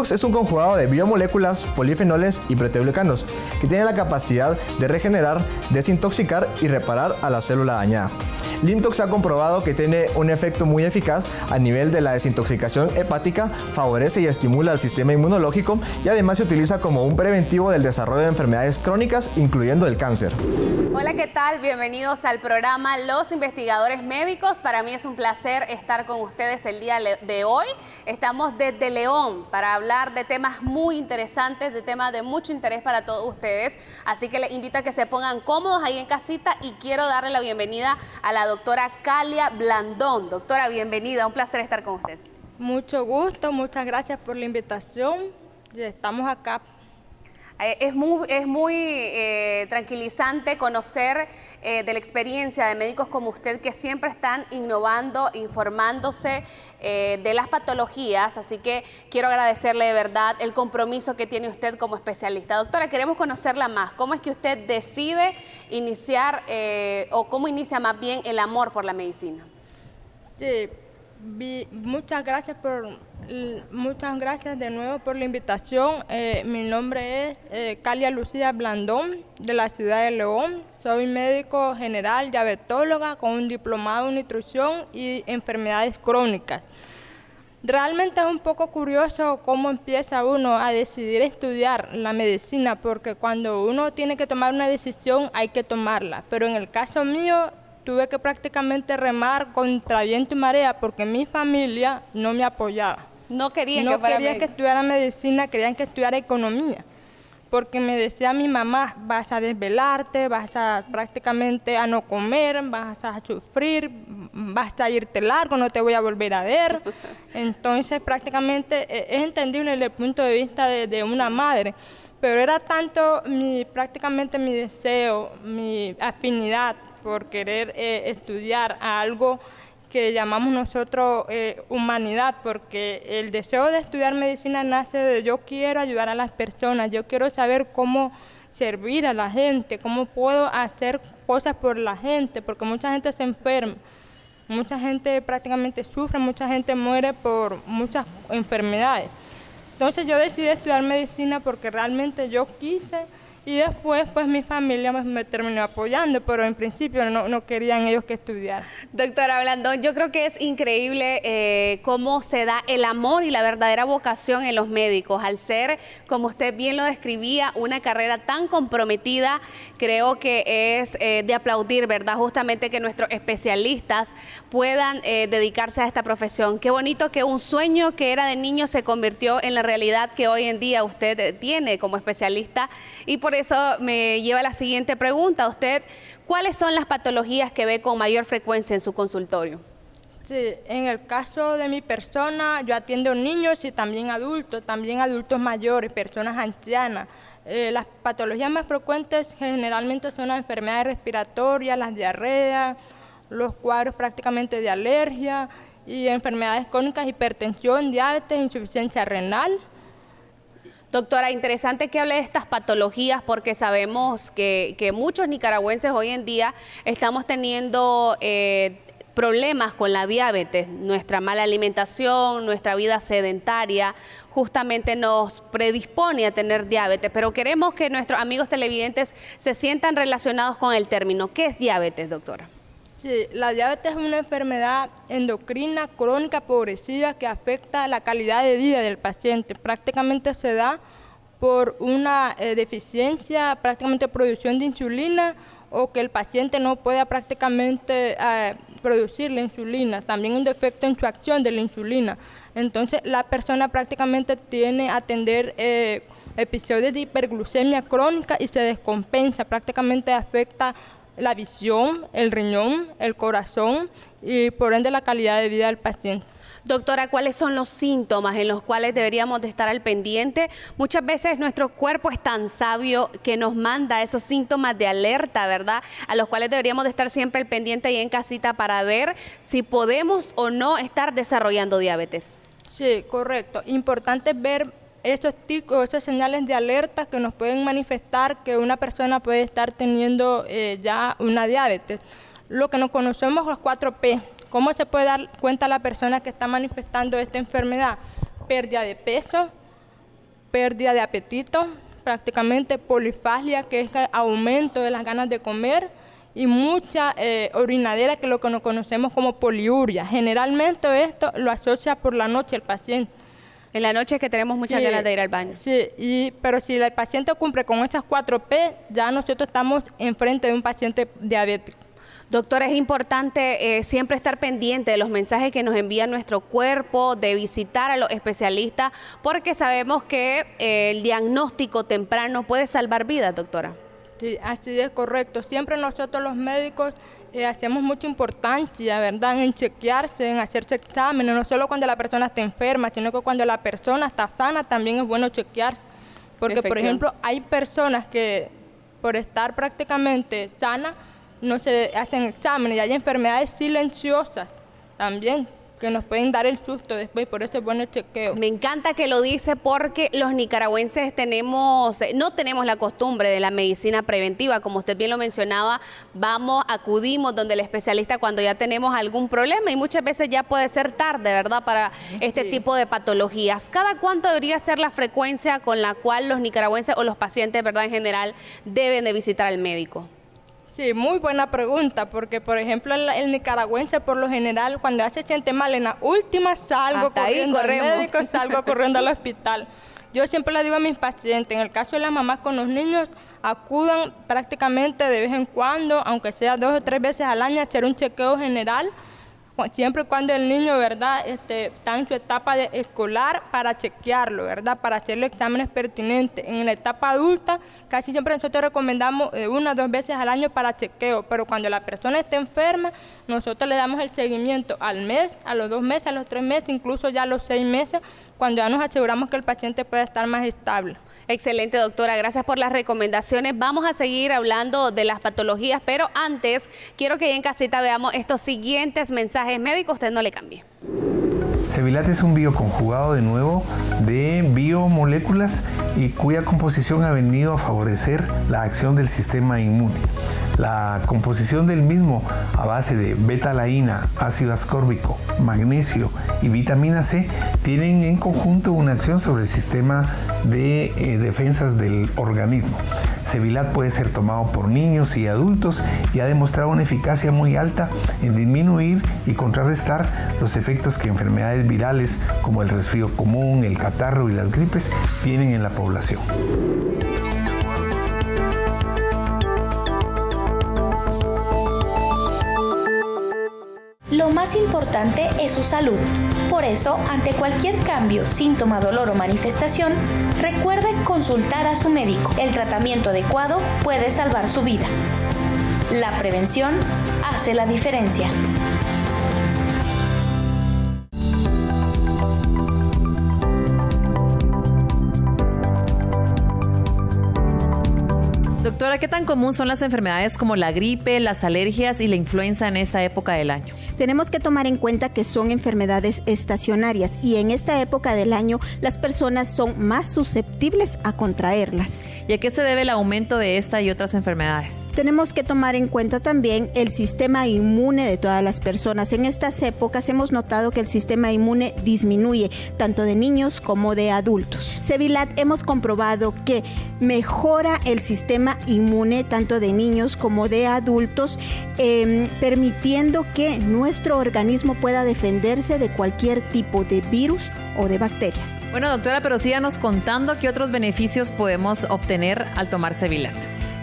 Limtox es un conjugado de biomoléculas, polifenoles y proteoglicanos que tiene la capacidad de regenerar, desintoxicar y reparar a la célula dañada. Limtox ha comprobado que tiene un efecto muy eficaz a nivel de la desintoxicación hepática, favorece y estimula el sistema inmunológico y además se utiliza como un preventivo del desarrollo de enfermedades crónicas, incluyendo el cáncer. Hola, ¿qué tal? Bienvenidos al programa Los Investigadores Médicos. Para mí es un placer estar con ustedes el día de hoy. Estamos desde León para hablar de temas muy interesantes, de temas de mucho interés para todos ustedes. Así que les invito a que se pongan cómodos ahí en casita y quiero darle la bienvenida a la doctora Kalia Blandón. Doctora, bienvenida, un placer estar con usted. Mucho gusto, muchas gracias por la invitación. Estamos acá. Es muy tranquilizante conocer de la experiencia de médicos como usted que siempre están innovando, informándose de las patologías, así que quiero agradecerle de verdad el compromiso que tiene usted como especialista. Doctora, queremos conocerla más. ¿Cómo es que usted decide iniciar o cómo inicia más bien el amor por la medicina? Sí, muchas gracias de nuevo por la invitación. Mi nombre es Kalia Lucía Blandón, de la ciudad de León. Soy médico general, diabetóloga, con un diplomado en nutrición y enfermedades crónicas. Realmente es un poco curioso cómo empieza uno a decidir estudiar la medicina, porque cuando uno tiene que tomar una decisión hay que tomarla, pero en el caso mío tuve que prácticamente remar contra viento y marea porque mi familia no me apoyaba. No querían que estudiara medicina, querían que estudiara economía, porque me decía mi mamá, vas a desvelarte, vas a prácticamente a no comer, vas a sufrir, vas a irte largo, no te voy a volver a ver. Entonces prácticamente es entendible desde el punto de vista de una madre, pero era tanto prácticamente mi deseo, mi afinidad por querer estudiar a algo que llamamos nosotros humanidad, porque el deseo de estudiar medicina nace de yo quiero ayudar a las personas, yo quiero saber cómo servir a la gente, cómo puedo hacer cosas por la gente, porque mucha gente se enferma, mucha gente prácticamente sufre, mucha gente muere por muchas enfermedades. Entonces yo decidí estudiar medicina porque realmente yo quise. Y después, pues, mi familia me terminó apoyando, pero en principio no querían ellos que estudiara. Doctora Blandón, yo creo que es increíble cómo se da el amor y la verdadera vocación en los médicos. Al ser, como usted bien lo describía, una carrera tan comprometida, creo que es de aplaudir, ¿verdad? Justamente que nuestros especialistas puedan dedicarse a esta profesión. Qué bonito que un sueño que era de niño se convirtió en la realidad que hoy en día usted tiene como especialista. Y por eso me lleva a la siguiente pregunta. Usted, ¿cuáles son las patologías que ve con mayor frecuencia en su consultorio? Sí, en el caso de mi persona, yo atiendo niños y también adultos mayores, personas ancianas. Las patologías más frecuentes generalmente son las enfermedades respiratorias, las diarreas, los cuadros prácticamente de alergia y enfermedades crónicas, hipertensión, diabetes, insuficiencia renal. Doctora, interesante que hable de estas patologías porque sabemos que muchos nicaragüenses hoy en día estamos teniendo problemas con la diabetes. Nuestra mala alimentación, nuestra vida sedentaria justamente nos predispone a tener diabetes, pero queremos que nuestros amigos televidentes se sientan relacionados con el término. ¿Qué es diabetes, doctora? Sí, la diabetes es una enfermedad endocrina crónica progresiva que afecta la calidad de vida del paciente. Prácticamente se da por una deficiencia, prácticamente producción de insulina, o que el paciente no pueda prácticamente producir la insulina, también un defecto en su acción de la insulina. Entonces la persona prácticamente tiene a atender episodios de hiperglucemia crónica y se descompensa, prácticamente afecta la visión, el riñón, el corazón y por ende la calidad de vida del paciente. Doctora, ¿cuáles son los síntomas en los cuales deberíamos de estar al pendiente? Muchas veces nuestro cuerpo es tan sabio que nos manda esos síntomas de alerta, ¿verdad? A los cuales deberíamos de estar siempre al pendiente y en casita para ver si podemos o no estar desarrollando diabetes. Sí, correcto. Importante ver esos ticos, esos señales de alerta que nos pueden manifestar que una persona puede estar teniendo ya una diabetes. Lo que nos conocemos los 4P. ¿Cómo se puede dar cuenta la persona que está manifestando esta enfermedad? Pérdida de peso, pérdida de apetito, prácticamente polifagia, que es el aumento de las ganas de comer, y mucha orinadera, que es lo que nos conocemos como poliuria. Generalmente esto lo asocia por la noche el paciente. En la noche es que tenemos muchas ganas de ir al baño. Sí, pero si el paciente cumple con esas 4P, ya nosotros estamos enfrente de un paciente diabético. Doctora, es importante siempre estar pendiente de los mensajes que nos envía nuestro cuerpo, de visitar a los especialistas, porque sabemos que el diagnóstico temprano puede salvar vidas, doctora. Sí, así es, correcto. Siempre nosotros los médicos hacemos mucha importancia, ¿verdad?, en chequearse, en hacerse exámenes, no solo cuando la persona está enferma, sino que cuando la persona está sana también es bueno chequear. Porque, por ejemplo, hay personas que por estar prácticamente sana no se hacen exámenes, y hay enfermedades silenciosas también que nos pueden dar el susto después, por eso es bueno el chequeo. Me encanta que lo dice, porque los nicaragüenses no tenemos la costumbre de la medicina preventiva. Como usted bien lo mencionaba, acudimos donde el especialista cuando ya tenemos algún problema, y muchas veces ya puede ser tarde, ¿verdad?, para este tipo de patologías. ¿Cada cuánto debería ser la frecuencia con la cual los nicaragüenses o los pacientes, ¿verdad?, en general deben de visitar al médico? Sí, muy buena pregunta, porque por ejemplo el nicaragüense por lo general cuando ya se siente mal en la última salgo corriendo al médico, salgo corriendo al hospital. Yo siempre le digo a mis pacientes, en el caso de las mamás con los niños, acudan prácticamente de vez en cuando, aunque sea 2 o 3 veces al año, a hacer un chequeo general, siempre y cuando el niño, ¿verdad?, está en su etapa escolar, para chequearlo, ¿verdad?, para hacerle exámenes pertinentes. En la etapa adulta, casi siempre nosotros recomendamos 1 o 2 veces al año para chequeo, pero cuando la persona está enferma, nosotros le damos el seguimiento al mes, a los 2 meses, a los 3 meses, incluso ya a los 6 meses, cuando ya nos aseguramos que el paciente pueda estar más estable. Excelente, doctora. Gracias por las recomendaciones. Vamos a seguir hablando de las patologías, pero antes quiero que en casita veamos estos siguientes mensajes médicos. Usted no le cambie. Sevilat es un bioconjugado de nuevo de biomoléculas y cuya composición ha venido a favorecer la acción del sistema inmune. La composición del mismo, a base de beta-alaína, ácido ascórbico, magnesio y vitamina C, tienen en conjunto una acción sobre el sistema de defensas del organismo. Sevilat puede ser tomado por niños y adultos y ha demostrado una eficacia muy alta en disminuir y contrarrestar los efectos que enfermedades virales como el resfrío común, el catarro y las gripes tienen en la población. Lo más importante es su salud. Por eso, ante cualquier cambio, síntoma, dolor o manifestación, recuerde consultar a su médico. El tratamiento adecuado puede salvar su vida. La prevención hace la diferencia. Doctora, ¿qué tan común son las enfermedades como la gripe, las alergias y la influenza en esta época del año? Tenemos que tomar en cuenta que son enfermedades estacionarias y en esta época del año las personas son más susceptibles a contraerlas. ¿Y a qué se debe el aumento de esta y otras enfermedades? Tenemos que tomar en cuenta también el sistema inmune de todas las personas. En estas épocas hemos notado que el sistema inmune disminuye, tanto de niños como de adultos. Sevilat hemos comprobado que mejora el sistema inmune tanto de niños como de adultos, permitiendo que nuestro organismo pueda defenderse de cualquier tipo de virus o de bacterias. Bueno, doctora, pero síganos contando qué otros beneficios podemos obtener al tomar Sevilat.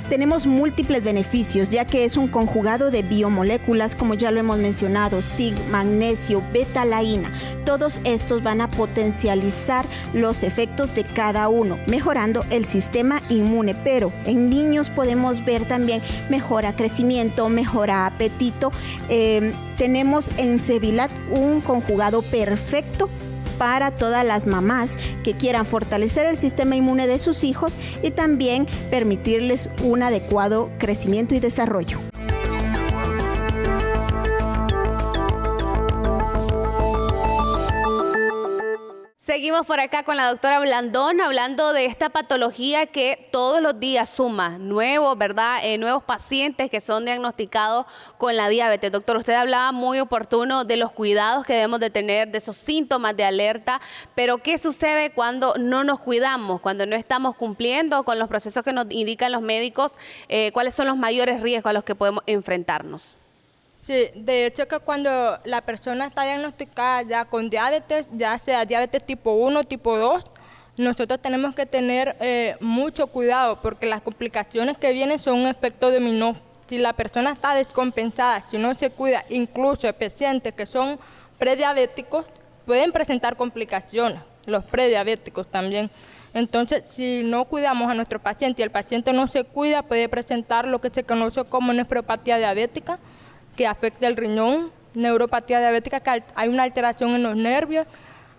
Tenemos múltiples beneficios, ya que es un conjugado de biomoléculas, como ya lo hemos mencionado, zinc, magnesio, beta-alaína. Todos estos van a potencializar los efectos de cada uno, mejorando el sistema inmune. Pero en niños podemos ver también mejora crecimiento, mejora apetito. Tenemos en Sevilat un conjugado perfecto para todas las mamás que quieran fortalecer el sistema inmune de sus hijos y también permitirles un adecuado crecimiento y desarrollo. Seguimos por acá con la doctora Blandón hablando de esta patología que todos los días suma nuevos, ¿verdad? Nuevos pacientes que son diagnosticados con la diabetes. Doctor, usted hablaba muy oportuno de los cuidados que debemos de tener, de esos síntomas de alerta, pero ¿qué sucede cuando no nos cuidamos, cuando no estamos cumpliendo con los procesos que nos indican los médicos? ¿Cuáles son los mayores riesgos a los que podemos enfrentarnos? Sí, de hecho que cuando la persona está diagnosticada ya con diabetes, ya sea diabetes tipo 1, tipo 2, nosotros tenemos que tener mucho cuidado porque las complicaciones que vienen son un efecto dominó. Si la persona está descompensada, si no se cuida, incluso pacientes que son prediabéticos pueden presentar complicaciones, los prediabéticos también. Entonces, si no cuidamos a nuestro paciente y el paciente no se cuida, puede presentar lo que se conoce como nefropatía diabética, que afecta el riñón, neuropatía diabética, que hay una alteración en los nervios,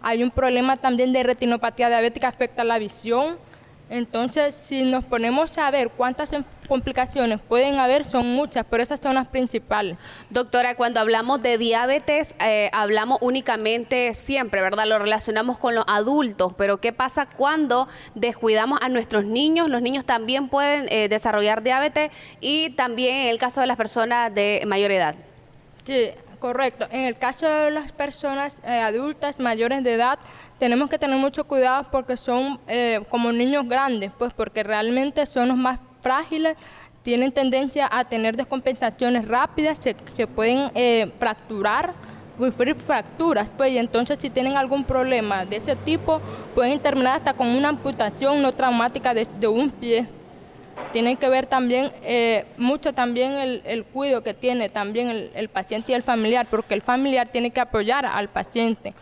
hay un problema también de retinopatía diabética, afecta la visión. Entonces, si nos ponemos a ver cuántas complicaciones pueden haber, son muchas, pero esas son las principales. Doctora, cuando hablamos de diabetes, hablamos únicamente siempre, ¿verdad? Lo relacionamos con los adultos, pero ¿qué pasa cuando descuidamos a nuestros niños? Los niños también pueden desarrollar diabetes y también en el caso de las personas de mayor edad. Sí, correcto. En el caso de las personas adultas mayores de edad, tenemos que tener mucho cuidado porque son como niños grandes, pues porque realmente son los más frágiles, tienen tendencia a tener descompensaciones rápidas, se pueden fracturar, sufrir fracturas, pues, y entonces si tienen algún problema de ese tipo, pueden terminar hasta con una amputación no traumática de un pie. Tienen que ver también mucho también el cuidado que tiene también el paciente y el familiar, porque el familiar tiene que apoyar al paciente.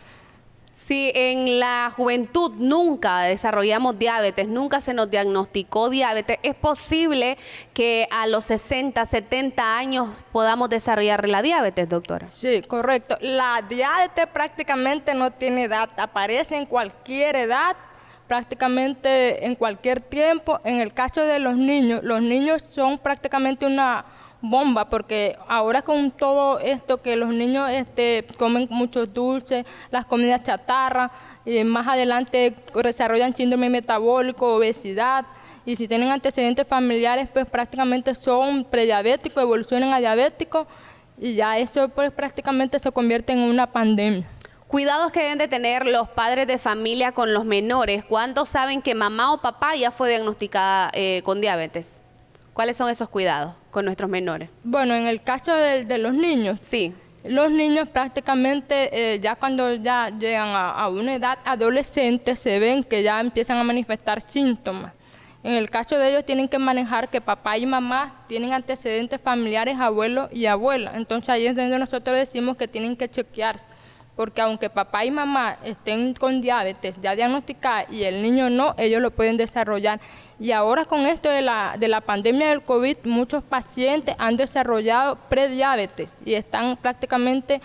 Si en la juventud nunca desarrollamos diabetes, nunca se nos diagnosticó diabetes, ¿es posible que a los 60, 70 años podamos desarrollar la diabetes, doctora? Sí, correcto. La diabetes prácticamente no tiene edad, aparece en cualquier edad, prácticamente en cualquier tiempo. En el caso de los niños son prácticamente una bomba, porque ahora con todo esto que los niños comen muchos dulces, las comidas chatarra, y más adelante desarrollan síndrome metabólico, obesidad, y si tienen antecedentes familiares, pues prácticamente son prediabéticos, evolucionan a diabéticos, y ya eso pues prácticamente se convierte en una pandemia. Cuidados que deben de tener los padres de familia con los menores cuando saben que mamá o papá ya fue diagnosticada con diabetes. ¿Cuáles son esos cuidados con nuestros menores? Bueno, en el caso de los niños, sí. Los niños prácticamente ya cuando ya llegan a una edad adolescente se ven que ya empiezan a manifestar síntomas. En el caso de ellos tienen que manejar que papá y mamá tienen antecedentes familiares, abuelos y abuelas. Entonces ahí es donde nosotros decimos que tienen que chequear. Porque aunque papá y mamá estén con diabetes ya diagnosticadas y el niño no, ellos lo pueden desarrollar. Y ahora con esto de la pandemia del COVID, muchos pacientes han desarrollado prediabetes y están prácticamente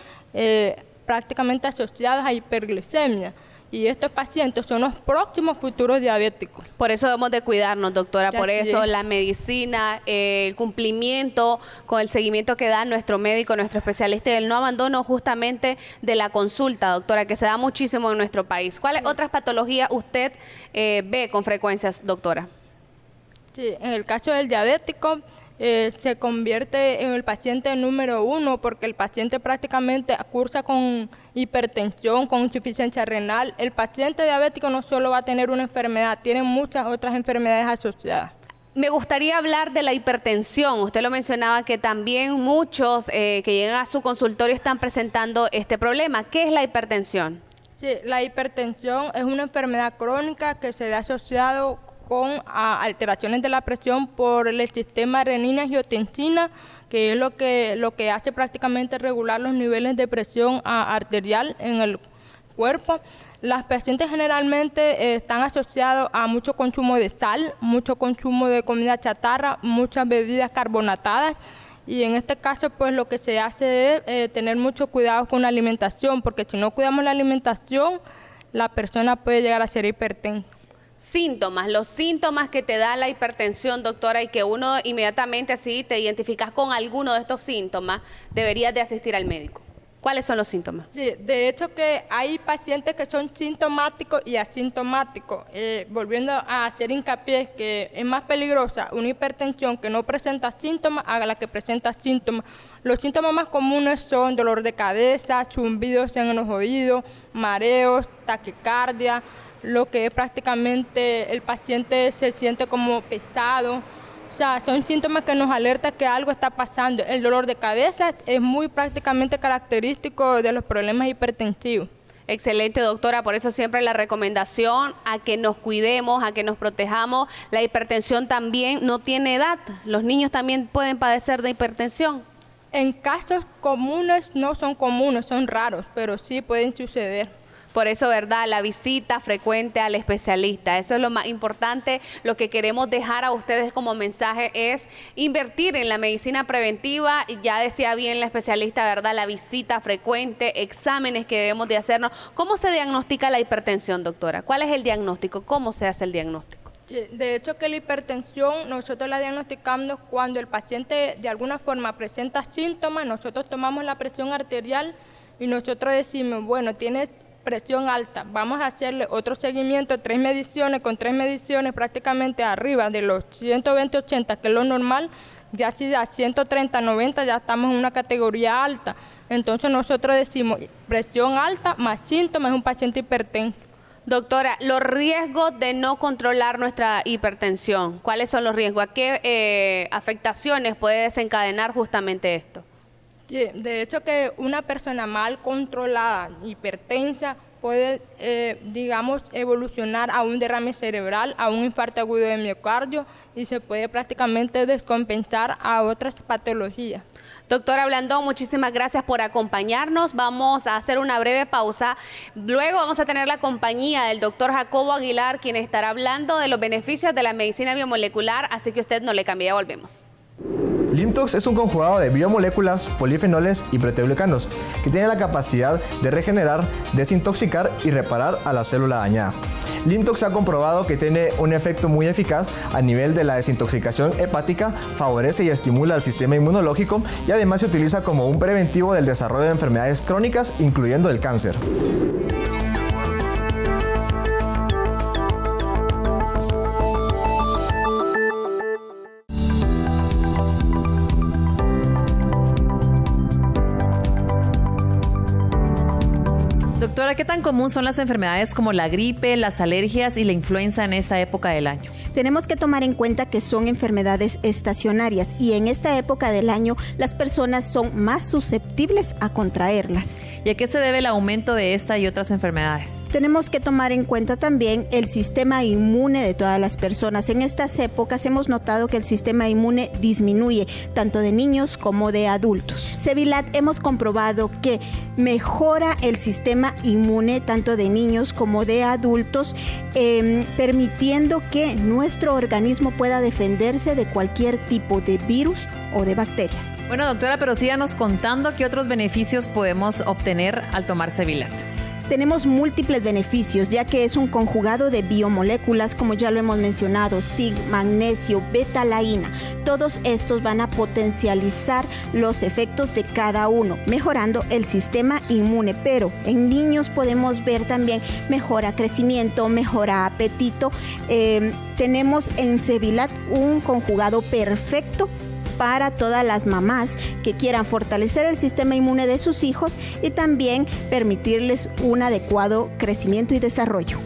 asociadas a hiperglicemia. Y estos pacientes son los próximos futuros diabéticos. Por eso debemos de cuidarnos, doctora. Por eso la medicina, el cumplimiento con el seguimiento que da nuestro médico, nuestro especialista, y el no abandono justamente de la consulta, doctora, que se da muchísimo en nuestro país. ¿Cuáles otras patologías usted ve con frecuencias, doctora? Sí, en el caso del diabético, se convierte en el paciente número 1 porque el paciente prácticamente cursa con hipertensión, con insuficiencia renal. El paciente diabético no solo va a tener una enfermedad, tiene muchas otras enfermedades asociadas. Me gustaría hablar de la hipertensión. Usted lo mencionaba que también muchos que llegan a su consultorio están presentando este problema. ¿Qué es la hipertensión? Sí, la hipertensión es una enfermedad crónica que se ve asociado con alteraciones de la presión por el sistema renina-angiotensina, que es lo que hace prácticamente regular los niveles de presión arterial en el cuerpo. Las pacientes generalmente están asociados a mucho consumo de sal, mucho consumo de comida chatarra, muchas bebidas carbonatadas, y en este caso pues lo que se hace es tener mucho cuidado con la alimentación, porque si no cuidamos la alimentación, la persona puede llegar a ser hipertensa. Síntomas, los síntomas que te da la hipertensión, doctora, y que uno inmediatamente así te identificas con alguno de estos síntomas, deberías de asistir al médico. ¿Cuáles son los síntomas? Sí, de hecho que hay pacientes que son sintomáticos y asintomáticos. Volviendo a hacer hincapié que es más peligrosa una hipertensión que no presenta síntomas a la que presenta síntomas. Los síntomas más comunes son dolor de cabeza, zumbidos en los oídos, mareos, taquicardia, lo que es prácticamente el paciente se siente como pesado. O sea, son síntomas que nos alertan que algo está pasando. El dolor de cabeza es muy prácticamente característico de los problemas hipertensivos. Excelente, doctora. Por eso siempre la recomendación a que nos cuidemos, a que nos protejamos. La hipertensión también no tiene edad. Los niños también pueden padecer de hipertensión. En casos comunes no son comunes, son raros, pero sí pueden suceder. Por eso, ¿verdad? La visita frecuente al especialista. Eso es lo más importante. Lo que queremos dejar a ustedes como mensaje es invertir en la medicina preventiva. Ya decía bien la especialista, ¿verdad? La visita frecuente, exámenes que debemos de hacernos. ¿Cómo se diagnostica la hipertensión, doctora? ¿Cuál es el diagnóstico? ¿Cómo se hace el diagnóstico? De hecho que la hipertensión nosotros la diagnosticamos cuando el paciente de alguna forma presenta síntomas. Nosotros tomamos la presión arterial y nosotros decimos, bueno, tienes presión alta, vamos a hacerle otro seguimiento, 3 mediciones, con 3 mediciones prácticamente arriba de los 120-80, que es lo normal. Ya si a 130-90 ya estamos en una categoría alta. Entonces nosotros decimos presión alta más síntomas, es un paciente hipertenso. Doctora, los riesgos de no controlar nuestra hipertensión, ¿cuáles son los riesgos? ¿A qué afectaciones puede desencadenar justamente esto? De hecho que una persona mal controlada, hipertensa, puede, digamos, evolucionar a un derrame cerebral, a un infarto agudo de miocardio y se puede prácticamente descompensar a otras patologías. Doctora Blandón, muchísimas gracias por acompañarnos. Vamos a hacer una breve pausa. Luego vamos a tener la compañía del doctor Jacobo Aguilar, quien estará hablando de los beneficios de la medicina biomolecular, así que usted no le cambie, ya volvemos. Limtox es un conjugado de biomoléculas, polifenoles y proteoglicanos que tiene la capacidad de regenerar, desintoxicar y reparar a la célula dañada. Limtox ha comprobado que tiene un efecto muy eficaz a nivel de la desintoxicación hepática, favorece y estimula el sistema inmunológico y además se utiliza como un preventivo del desarrollo de enfermedades crónicas, incluyendo el cáncer. Doctora, ¿qué tan común son las enfermedades como la gripe, las alergias y la influenza en esta época del año? Tenemos que tomar en cuenta que son enfermedades estacionarias y en esta época del año las personas son más susceptibles a contraerlas. ¿Y a qué se debe el aumento de esta y otras enfermedades? Tenemos que tomar en cuenta también el sistema inmune de todas las personas. En estas épocas hemos notado que el sistema inmune disminuye, tanto de niños como de adultos. Sevilat hemos comprobado que mejora el sistema inmune tanto de niños como de adultos, permitiendo que nuestro organismo pueda defenderse de cualquier tipo de virus o de bacterias. Bueno, doctora, pero síganos contando qué otros beneficios podemos obtener al tomar Sevilat. Tenemos múltiples beneficios, ya que es un conjugado de biomoléculas, como ya lo hemos mencionado, zinc, magnesio, beta-laína. Todos estos van a potencializar los efectos de cada uno, mejorando el sistema inmune. Pero en niños podemos ver también mejora crecimiento, mejora apetito. Tenemos en Sevilat un conjugado perfecto para todas las mamás que quieran fortalecer el sistema inmune de sus hijos y también permitirles un adecuado crecimiento y desarrollo.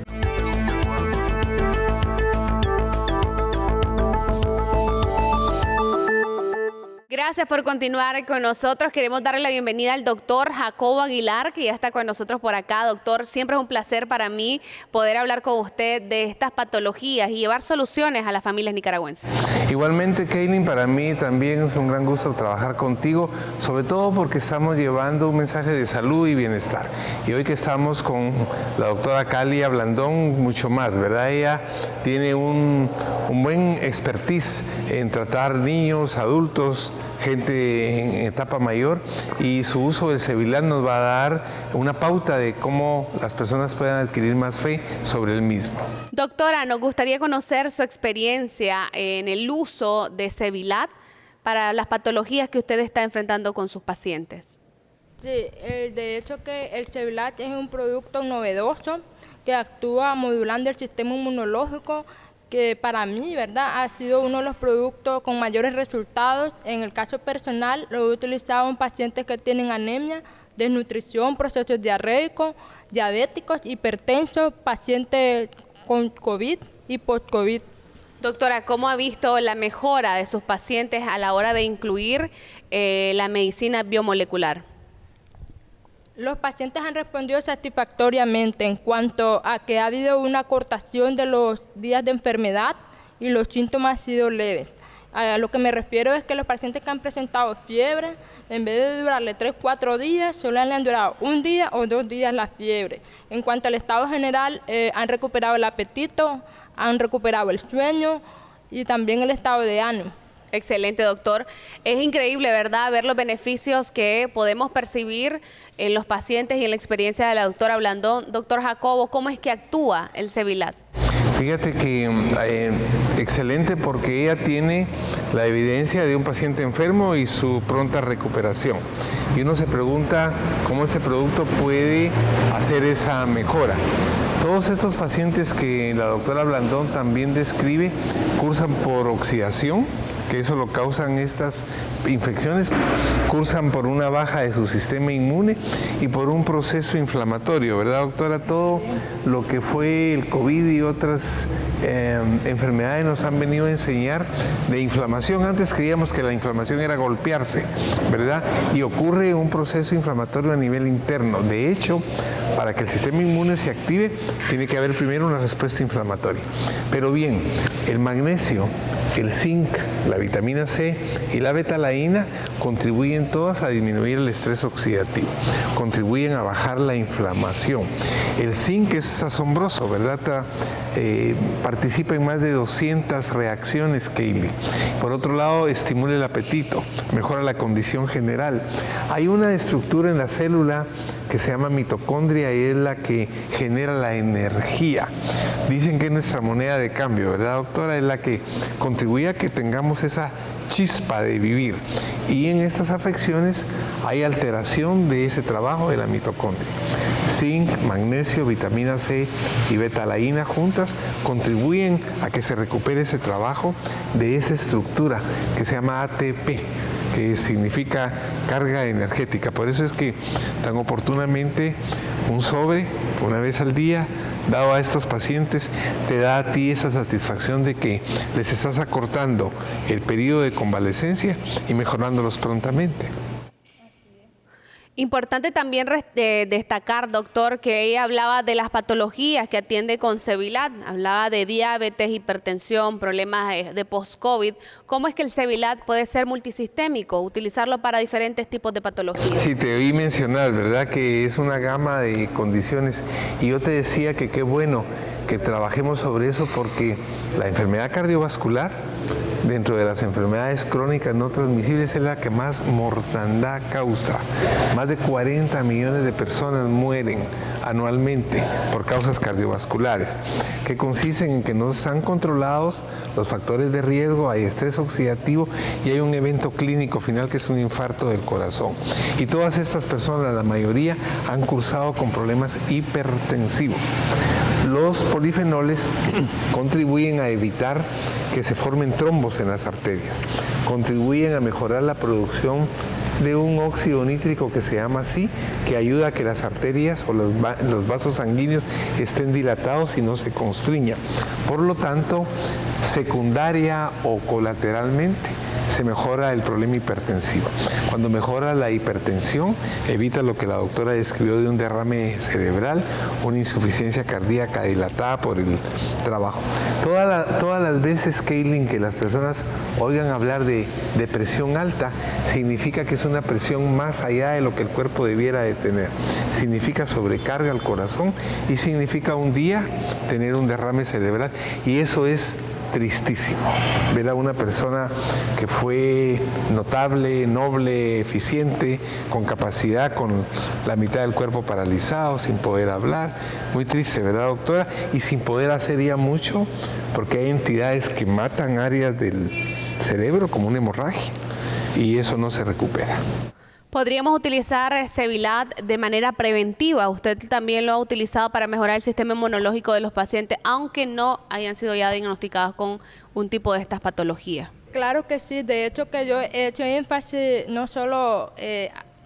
Gracias por continuar con nosotros. Queremos darle la bienvenida al doctor Jacobo Aguilar, que ya está con nosotros por acá. Doctor, siempre es un placer para mí poder hablar con usted de estas patologías y llevar soluciones a las familias nicaragüenses. Igualmente, Kaylin, para mí también es un gran gusto trabajar contigo, sobre todo porque estamos llevando un mensaje de salud y bienestar. Y hoy que estamos con la doctora Kalia Blandón, mucho más, ¿verdad? Ella tiene un buen expertise en tratar niños, adultos, gente en etapa mayor, y su uso del Sevilat nos va a dar una pauta de cómo las personas puedan adquirir más fe sobre el mismo. Doctora, nos gustaría conocer su experiencia en el uso de Sevilat para las patologías que usted está enfrentando con sus pacientes. Sí, de hecho que el Cevilat es un producto novedoso que actúa modulando el sistema inmunológico, que para mí, ¿verdad?, ha sido uno de los productos con mayores resultados. En el caso personal, lo he utilizado en pacientes que tienen anemia, desnutrición, procesos diarreicos, diabéticos, hipertensos, pacientes con COVID y post-COVID. Doctora, ¿cómo ha visto la mejora de sus pacientes a la hora de incluir la medicina biomolecular? Los pacientes han respondido satisfactoriamente en cuanto a que ha habido una acortación de los días de enfermedad y los síntomas han sido leves. A lo que me refiero es que los pacientes que han presentado fiebre, en vez de durarle 3-4 días, solo le han durado 1 día o 2 días la fiebre. En cuanto al estado general, han recuperado el apetito, han recuperado el sueño y también el estado de ánimo. Excelente, doctor. Es increíble, ¿verdad?, ver los beneficios que podemos percibir en los pacientes y en la experiencia de la doctora Blandón. Doctor Jacobo, ¿cómo es que actúa el Cevilat? Fíjate que excelente, porque ella tiene la evidencia de un paciente enfermo y su pronta recuperación. Y uno se pregunta cómo ese producto puede hacer esa mejora. Todos estos pacientes que la doctora Blandón también describe cursan por oxidación, que eso lo causan estas infecciones, cursan por una baja de su sistema inmune y por un proceso inflamatorio, ¿verdad, doctora? Todo lo que fue el COVID y otras enfermedades nos han venido a enseñar de inflamación. Antes creíamos que la inflamación era golpearse, ¿verdad? Y ocurre un proceso inflamatorio a nivel interno. De hecho, para que el sistema inmune se active, tiene que haber primero una respuesta inflamatoria. Pero bien, el magnesio, el zinc, la vitamina C y la betalaína contribuyen todas a disminuir el estrés oxidativo, contribuyen a bajar la inflamación. El zinc es asombroso, ¿verdad? Participa en más de 200 reacciones, Kaylee. Por otro lado, estimula el apetito, mejora la condición general. Hay una estructura en la célula que se llama mitocondria y es la que genera la energía. Dicen que es nuestra moneda de cambio, ¿verdad, doctora? Es la que contribuye a que tengamos esa chispa de vivir. Y en estas afecciones hay alteración de ese trabajo de la mitocondria. Zinc, magnesio, vitamina C y betalaína juntas contribuyen a que se recupere ese trabajo de esa estructura que se llama ATP, que significa carga energética. Por eso es que tan oportunamente un sobre, una vez al día, dado a estos pacientes, te da a ti esa satisfacción de que les estás acortando el periodo de convalecencia y mejorándolos prontamente. Importante también destacar, doctor, que ella hablaba de las patologías que atiende con Cevilat, hablaba de diabetes, hipertensión, problemas de post-COVID. ¿Cómo es que el Cevilat puede ser multisistémico, utilizarlo para diferentes tipos de patologías? Sí, te oí mencionar, ¿verdad?, que es una gama de condiciones. Y yo te decía que qué bueno que trabajemos sobre eso, porque la enfermedad cardiovascular, dentro de las enfermedades crónicas no transmisibles, es la que más mortandad causa. Más de 40 millones de personas mueren anualmente por causas cardiovasculares, que consisten en que no están controlados los factores de riesgo, hay estrés oxidativo y hay un evento clínico final que es un infarto del corazón. Y todas estas personas, la mayoría, han cursado con problemas hipertensivos. Los polifenoles contribuyen a evitar que se formen trombos en las arterias, contribuyen a mejorar la producción de un óxido nítrico que se llama así, que ayuda a que las arterias o los vasos sanguíneos estén dilatados y no se constriñan. Por lo tanto, secundaria o colateralmente, se mejora el problema hipertensivo. Cuando mejora la hipertensión, evita lo que la doctora describió de un derrame cerebral, una insuficiencia cardíaca dilatada por el trabajo. Todas las veces, Kaylin, que las personas oigan hablar de presión alta, significa que es una presión más allá de lo que el cuerpo debiera de tener. Significa sobrecarga al corazón y significa un día tener un derrame cerebral, y eso es tristísimo. Ver a una persona que fue notable, noble, eficiente, con capacidad, con la mitad del cuerpo paralizado, sin poder hablar. Muy triste, ¿verdad, doctora? Y sin poder hacer ya mucho, porque hay entidades que matan áreas del cerebro, como una hemorragia, y eso no se recupera. Podríamos utilizar Cevilat de manera preventiva. Usted también lo ha utilizado para mejorar el sistema inmunológico de los pacientes, aunque no hayan sido ya diagnosticados con un tipo de estas patologías. Claro que sí, de hecho que yo he hecho énfasis no solo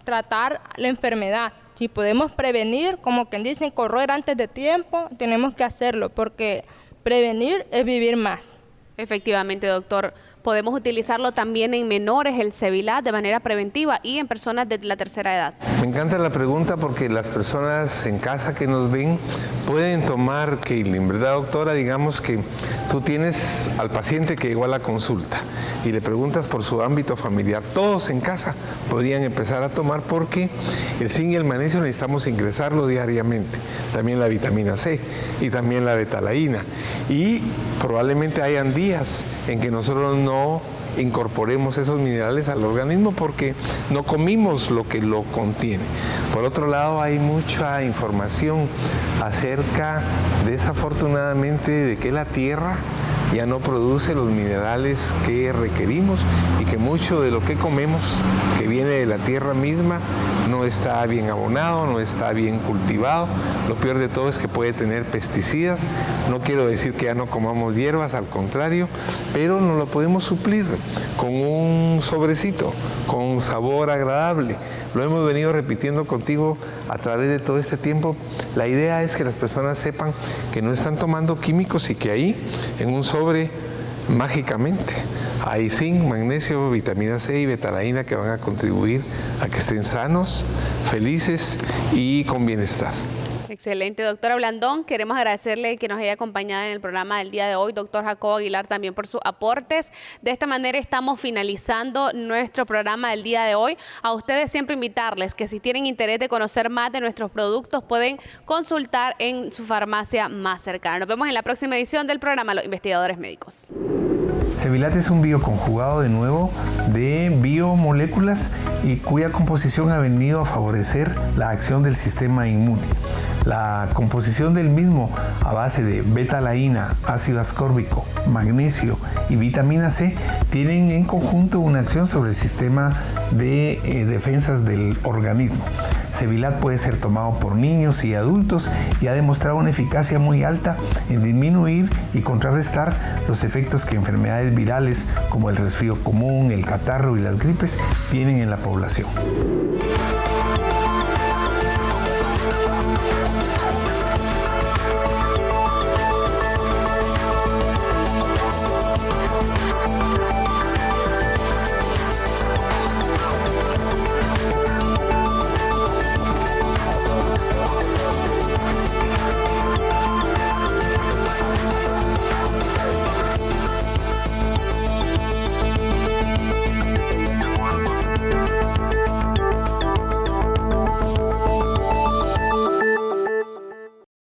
tratar la enfermedad, si podemos prevenir, como quien dicen, correr antes de tiempo, tenemos que hacerlo, porque prevenir es vivir más. Efectivamente, doctor. Podemos utilizarlo también en menores, el Cevilat, de manera preventiva y en personas de la tercera edad. Me encanta la pregunta porque las personas en casa que nos ven pueden tomar Kaylin, ¿verdad, doctora? Digamos que tú tienes al paciente que llegó a la consulta y le preguntas por su ámbito familiar. Todos en casa podrían empezar a tomar porque el zinc y el magnesio necesitamos ingresarlo diariamente. También la vitamina C y también la betalaína. Y probablemente hayan días en que nosotros no incorporemos esos minerales al organismo porque no comimos lo que lo contiene. Por otro lado, hay mucha información acerca, desafortunadamente, de que la tierra ya no produce los minerales que requerimos y que mucho de lo que comemos, que viene de la tierra misma, no está bien abonado, no está bien cultivado. Lo peor de todo es que puede tener pesticidas. No quiero decir que ya no comamos hierbas, al contrario, pero no lo podemos suplir con un sobrecito, con un sabor agradable. Lo hemos venido repitiendo contigo a través de todo este tiempo. La idea es que las personas sepan que no están tomando químicos y que ahí, en un sobre, mágicamente, hay zinc, magnesio, vitamina C y betalaína que van a contribuir a que estén sanos, felices y con bienestar. Excelente, doctora Blandón. Queremos agradecerle que nos haya acompañado en el programa del día de hoy, doctor Jacobo Aguilar, también por sus aportes. De esta manera estamos finalizando nuestro programa del día de hoy. A ustedes siempre invitarles que si tienen interés de conocer más de nuestros productos, pueden consultar en su farmacia más cercana. Nos vemos en la próxima edición del programa Los Investigadores Médicos. Cevilat es un bioconjugado de nuevo de biomoléculas y cuya composición ha venido a favorecer la acción del sistema inmune. La composición del mismo a base de betalaína, ácido ascórbico, magnesio y vitamina C tienen en conjunto una acción sobre el sistema de defensas del organismo. Cevilat puede ser tomado por niños y adultos y ha demostrado una eficacia muy alta en disminuir y contrarrestar los efectos que enfermedades virales como el resfrío común, el catarro y las gripes tienen en la población.